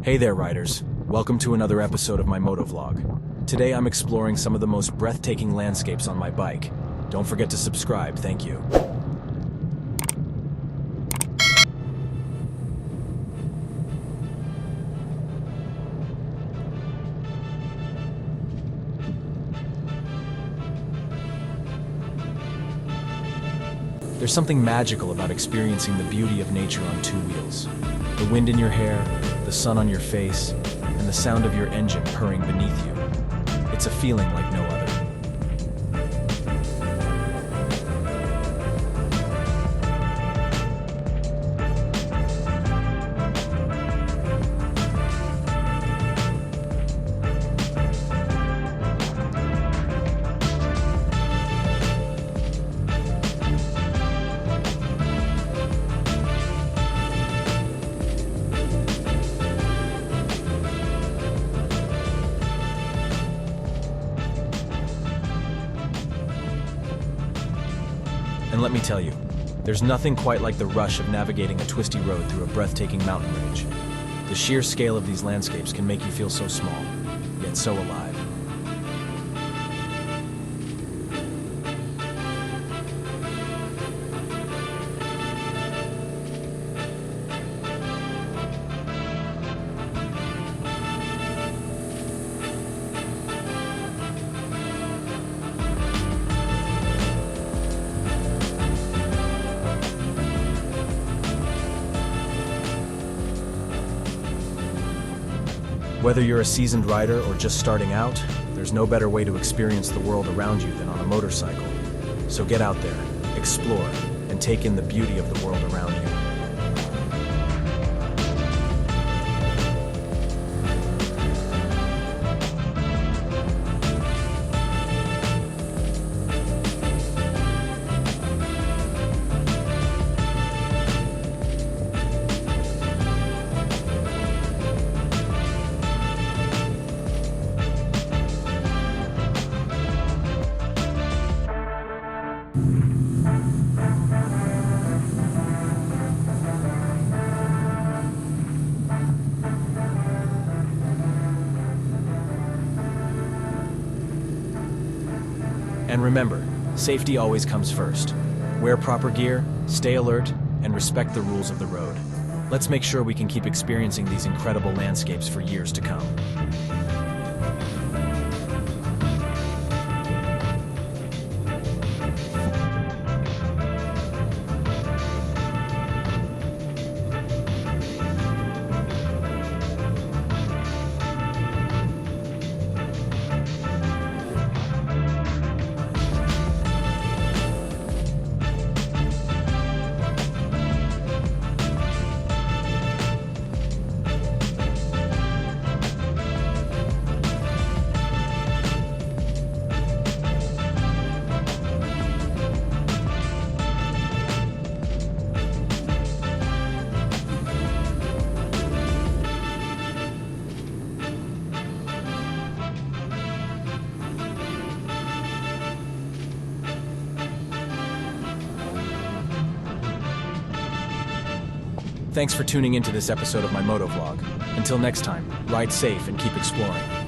Hey there, riders. Welcome to another episode of my motovlog. Today I'm exploring some of the most breathtaking landscapes on my bike. Don't forget to subscribe, thank you. There's something magical about experiencing the beauty of nature on two wheels. The wind in your hair, the sun on your face, and the sound of your engine purring beneath you. It's a feeling like no other. And let me tell you, there's nothing quite like the rush of navigating a twisty road through a breathtaking mountain range. The sheer scale of these landscapes can make you feel so small, yet so alive. Whether you're a seasoned rider or just starting out, there's no better way to experience the world around you than on a motorcycle. So get out there, explore, and take in the beauty of the world around you. And remember, safety always comes first. Wear proper gear, stay alert, and respect the rules of the road. Let's make sure we can keep experiencing these incredible landscapes for years to come. Thanks for tuning into this episode of my motovlog. Until next time, ride safe and keep exploring.